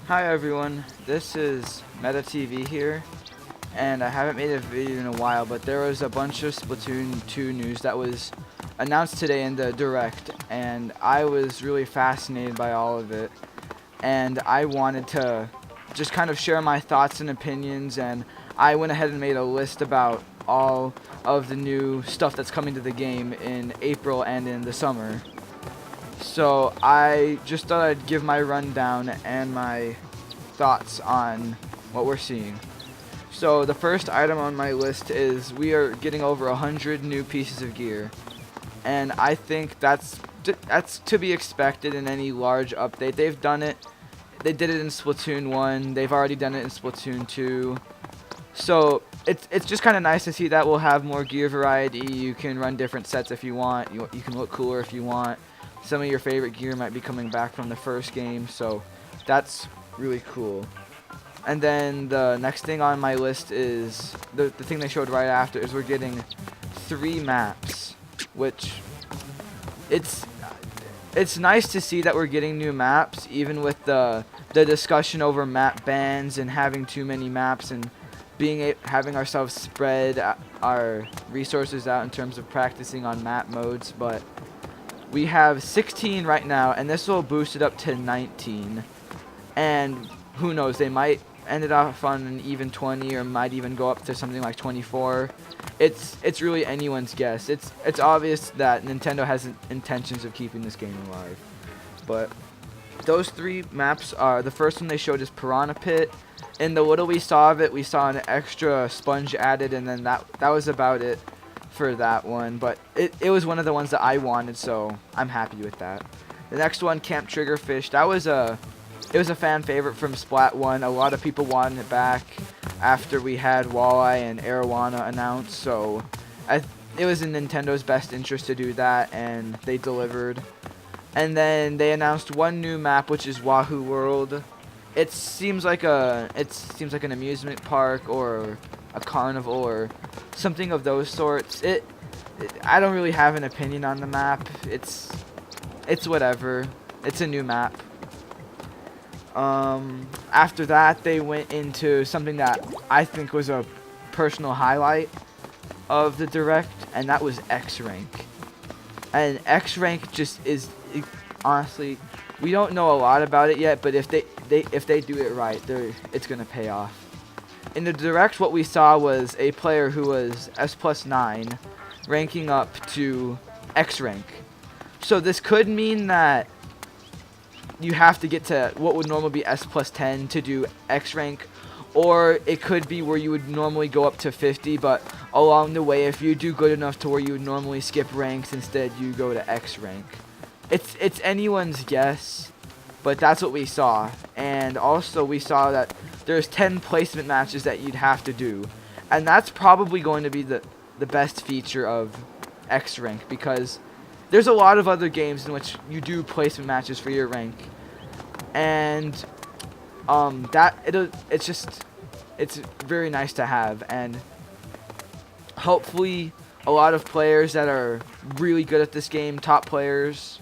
Hi everyone, this is Meta TV here, and I haven't made a video in a while, but there was a bunch of Splatoon 2 news that was announced today in the Direct, and I was really fascinated by all of it, and I wanted to just kind of share my thoughts and opinions, and I went ahead and made a list about all of the new stuff that's coming to the game in April and in the summer. So I just thought I'd give my rundown and my thoughts on what we're seeing. So the first item on my list is we are getting over 100 new pieces of gear, and I think that's to be expected in any large update. They've done it. They did it in Splatoon 1. They've already done it in Splatoon 2. So it's just kind of nice to see that we'll have more gear variety. You can run different sets if you want. You can look cooler if you want. Some of your favorite gear might be coming back from the first game, so that's really cool. And then the next thing on my list is the thing they showed right after is we're getting 3 maps, which it's nice to see that we're getting new maps, even with the discussion over map bans and having too many maps and having ourselves spread our resources out in terms of practicing on map modes. But we have 16 right now, and this will boost it up to 19. And who knows, they might end it off on an even 20, or might even go up to something like 24. It's really anyone's guess. It's obvious that Nintendo has intentions of keeping this game alive. But those 3 maps are, the first one they showed is Piranha Pit. In the little we saw of it, we saw an extra sponge added, and then that was about it for that one. But it was one of the ones that I wanted, so I'm happy with that. The next one, Camp Triggerfish, it was a fan favorite from Splat 1. A lot of people wanted it back after we had Walleye and Arowana announced, so it was in Nintendo's best interest to do that, and they delivered. And then they announced one new map, which is Wahoo World. It seems like an amusement park or a carnival or something of those sorts. I don't really have an opinion on the map. It's whatever. It's a new map. After that, they went into something that I think was a personal highlight of the Direct, and that was X Rank. And X Rank just is, honestly, we don't know a lot about it yet, but if they do it right, it's gonna pay off. In the Direct, what we saw was a player who was S+9 ranking up to X Rank. So this could mean that you have to get to what would normally be S+10 to do X Rank, or it could be where you would normally go up to 50, but along the way, if you do good enough to where you would normally skip ranks, instead you go to X Rank. It's anyone's guess, but that's what we saw. And also we saw that there's 10 placement matches that you'd have to do, and that's probably going to be the best feature of X Rank, because there's a lot of other games in which you do placement matches for your rank, and it's very nice to have. And hopefully a lot of players that are really good at this game, top players,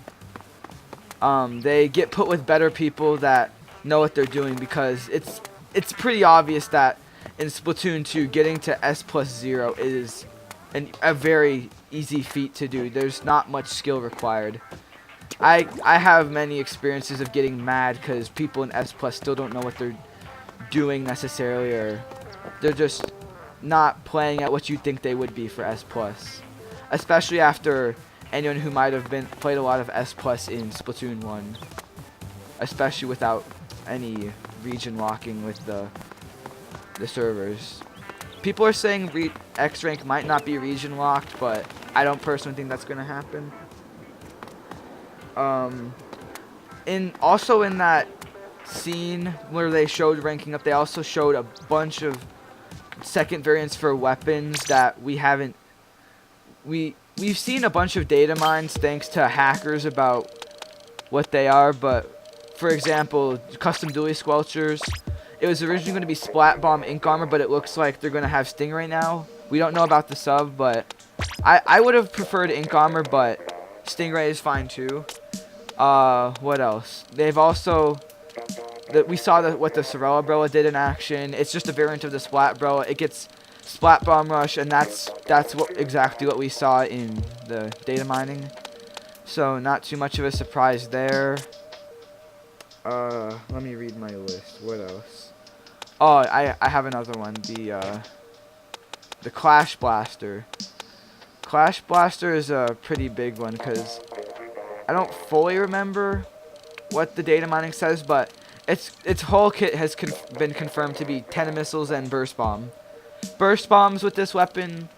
they get put with better people that know what they're doing, because it's pretty obvious that in Splatoon 2 getting to S+0 is a very easy feat to do. There's not much skill required. I have many experiences of getting mad because people in S+ still don't know what they're doing necessarily, or they're just not playing at what you think they would be for S+. Especially after anyone who might have played a lot of S+ in Splatoon 1. Especially without any region locking with the servers. People are saying X Rank might not be region locked, but I don't personally think that's gonna happen. Also in that scene where they showed ranking up, they also showed a bunch of second variants for weapons that we've seen a bunch of data mines thanks to hackers about what they are, but for example, custom dually squelchers. It was originally going to be Splat Bomb Ink Armor, but it looks like they're going to have Stingray now. We don't know about the sub, but I would have preferred Ink Armor, but Stingray is fine too. What else? They've also we saw what the Sorella Umbrella did in action. It's just a variant of the Splat Umbrella. It gets Splat Bomb Rush, and that's exactly what we saw in the data mining. So not too much of a surprise there. Let me read my list. What else? Oh, I have another one. The Clash Blaster. Clash Blaster is a pretty big one because I don't fully remember what the data mining says, but its whole kit has been confirmed to be 10 missiles and burst bomb. Burst bombs with this weapon,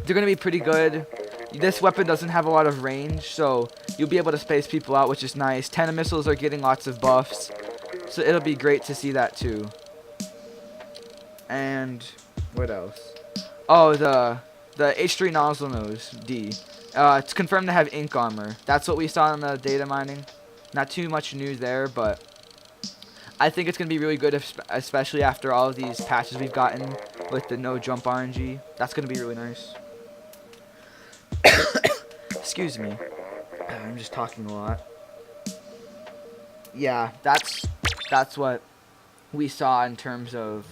they're gonna be pretty good. This weapon doesn't have a lot of range, so you'll be able to space people out, which is nice. 10 missiles are getting lots of buffs, so it'll be great to see that too. And what else? Oh, the H3 nozzle nose D. It's confirmed to have ink armor. That's what we saw in the data mining. Not too much news there, but I think it's gonna be really good, especially after all of these patches we've gotten with the no jump RNG. That's gonna be really nice. Excuse me. I'm just talking a lot. Yeah, that's what we saw in terms of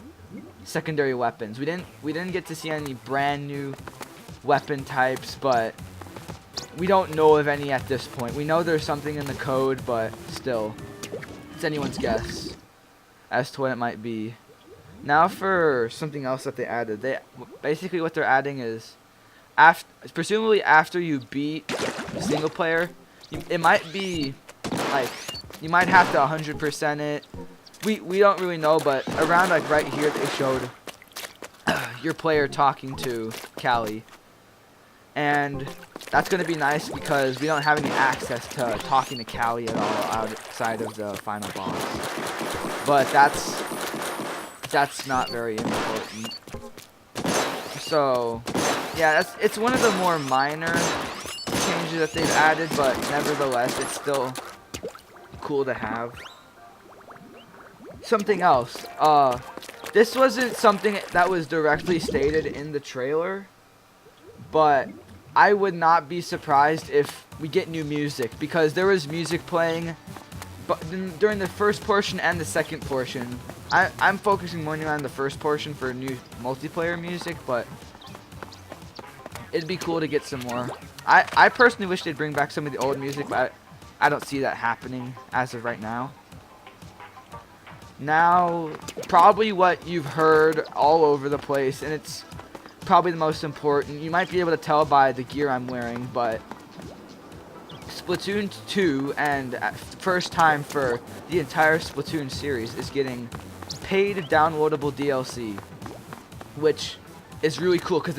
secondary weapons. We didn't get to see any brand new weapon types, but we don't know of any at this point. We know there's something in the code, but still, it's anyone's guess as to what it might be. Now for something else that they added. Basically what they're adding is presumably after you beat single player, it might be like you might have to 100% it. We don't really know, but around like right here they showed your player talking to Callie, and that's gonna be nice because we don't have any access to talking to Callie at all outside of the final boss. But that's not very important. So yeah, it's one of the more minor changes that they've added, but nevertheless, it's still cool to have. Something else. This wasn't something that was directly stated in the trailer, but I would not be surprised if we get new music, because there was music playing but during the first portion and the second portion. I'm focusing more on the first portion for new multiplayer music, but it'd be cool to get some more. I personally wish they'd bring back some of the old music, but I don't see that happening as of right now. Now, probably what you've heard all over the place, and it's probably the most important. You might be able to tell by the gear I'm wearing, but Splatoon 2, and first time for the entire Splatoon series, is getting paid downloadable DLC, which is really cool because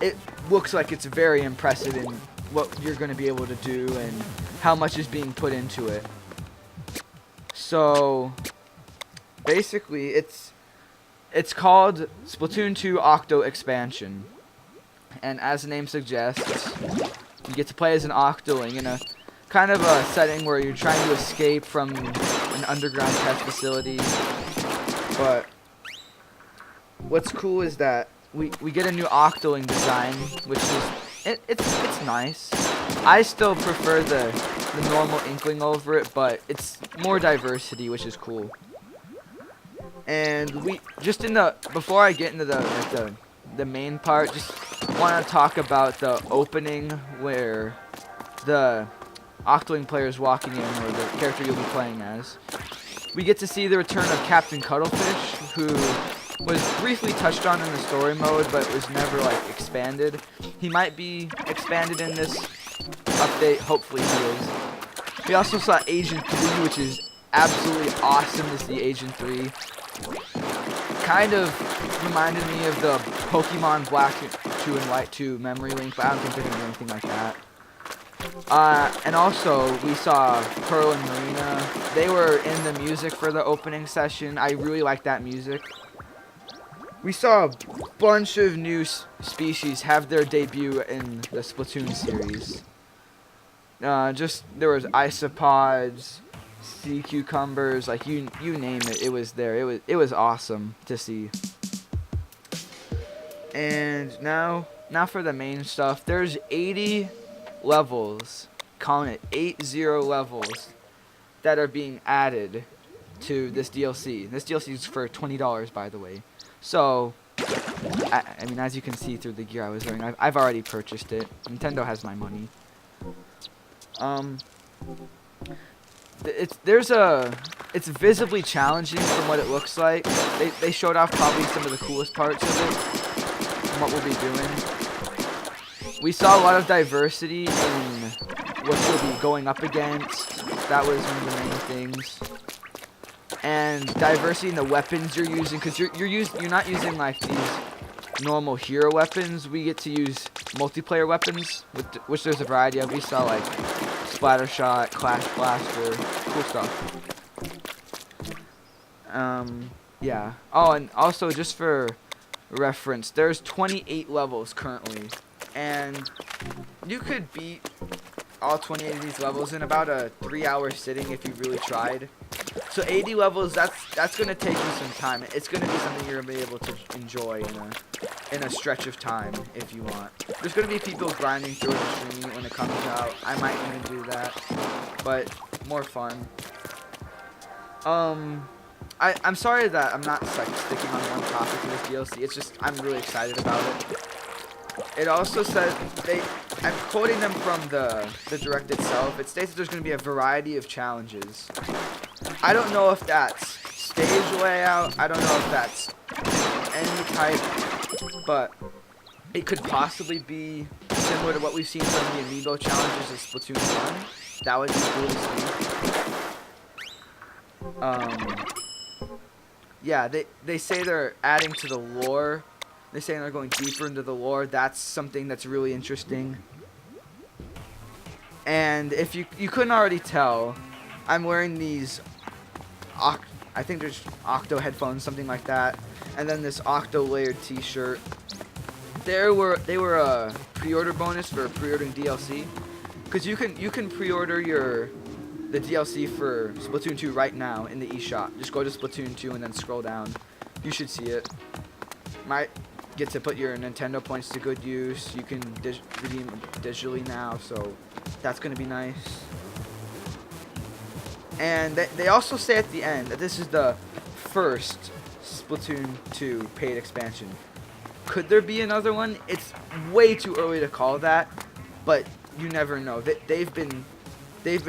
it looks like it's very impressive in what you're going to be able to do and how much is being put into it. So basically, it's called Splatoon 2 Octo Expansion, and as the name suggests, you get to play as an Octoling in a kind of a setting where you're trying to escape from an underground test facility. But what's cool is that we get a new Octoling design, which is it's nice. I still prefer the normal Inkling over it, but it's more diversity, which is cool. And before I get into the main part, just want to talk about the opening where the Octoling player is walking in, or the character you'll be playing as. We get to see the return of Captain Cuttlefish, who was briefly touched on in the story mode, but was never like expanded. He might be expanded in this update, hopefully he is. We also saw Agent 3, which is absolutely awesome to see Agent 3. Kind of reminded me of the Pokemon Black 2 and White 2 memory link, but I don't think they're going to do anything like that. And also, we saw Pearl and Marina. They were in the music for the opening session. I really like that music. We saw a bunch of new species have their debut in the Splatoon series. There was isopods, sea cucumbers, like you name it, it was there. It was awesome to see. And now for the main stuff. There's 80 levels, calling it 80 levels, that are being added to this DLC. This DLC is for $20, by the way. So, I mean, as you can see through the gear I was wearing, I've already purchased it. Nintendo has my money. It's visibly challenging from what it looks like. They showed off probably some of the coolest parts of it, and what we'll be doing. We saw a lot of diversity in what you'll be going up against. That was one of the main things. And diversity in the weapons you're using, because you're not using like these normal hero weapons. We get to use multiplayer weapons, which there's a variety of. We saw like splatter shot, clash blaster, cool stuff. Yeah. Oh, and also just for reference, there's 28 levels currently, and you could beat all 28 of these levels in about a 3-hour sitting if you really tried. So 80 levels, that's gonna take you some time. It's gonna be something you're gonna be able to enjoy in a stretch of time if you want. There's gonna be people grinding through it and streaming it when it comes out. I might even do that, but more fun. I'm sorry that I'm not like sticking on one topic in this DLC. It's just I'm really excited about it. It also says I'm quoting them from the direct itself. It states that there's going to be a variety of challenges. I don't know if that's stage layout. I don't know if that's any type, but it could possibly be similar to what we've seen from the Amiibo challenges of Splatoon 1. That would be cool to see. Yeah, they say they're adding to the lore. They're saying they're going deeper into the lore. That's something that's really interesting. And if you couldn't already tell, I'm wearing these I think there's Octo headphones, something like that, and then this Octo layered T-shirt. They were a pre-order bonus for pre-ordering DLC, because you can pre-order the DLC for Splatoon 2 right now in the eShop. Just go to Splatoon 2 and then scroll down. You should see it. Might get to put your Nintendo points to good use. You can redeem digitally now, so that's going to be nice. And they also say at the end that this is the first Splatoon 2 paid expansion. Could there be another one? It's way too early to call that, but you never know. They've been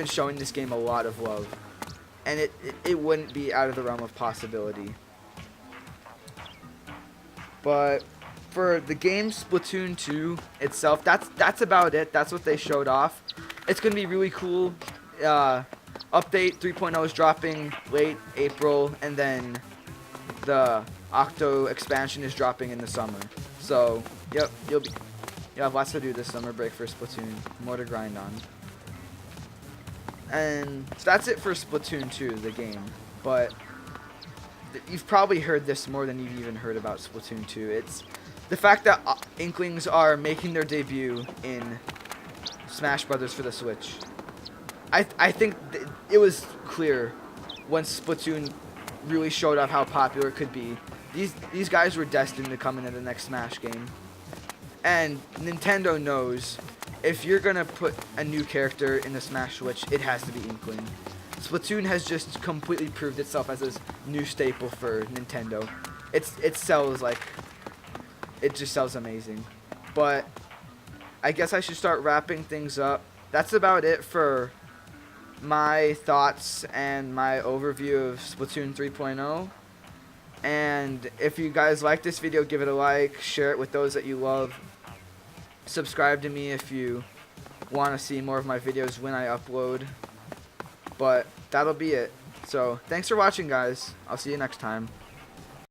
showing this game a lot of love, and it wouldn't be out of the realm of possibility. But for the game Splatoon 2 itself, that's about it. That's what they showed off. It's gonna be really cool. Update 3.0 is dropping late April, and then the Octo expansion is dropping in the summer. So, yep, you'll have lots to do this summer break for Splatoon. More to grind on. And so that's it for Splatoon 2, the game. But you've probably heard this more than you've even heard about Splatoon 2. It's the fact that Inklings are making their debut in Smash Brothers for the Switch. I think it was clear once Splatoon really showed off how popular it could be. These guys were destined to come into the next Smash game. And Nintendo knows if you're gonna put a new character in the Smash Switch, it has to be Inkling. Splatoon has just completely proved itself as this new staple for Nintendo. It sells like, it just sells amazing. But I guess I should start wrapping things up. That's about it for my thoughts and my overview of Splatoon 3.0. And if you guys like this video, give it a like, share it with those that you love. Subscribe to me if you want to see more of my videos when I upload. But that'll be it. So thanks for watching, guys. I'll see you next time.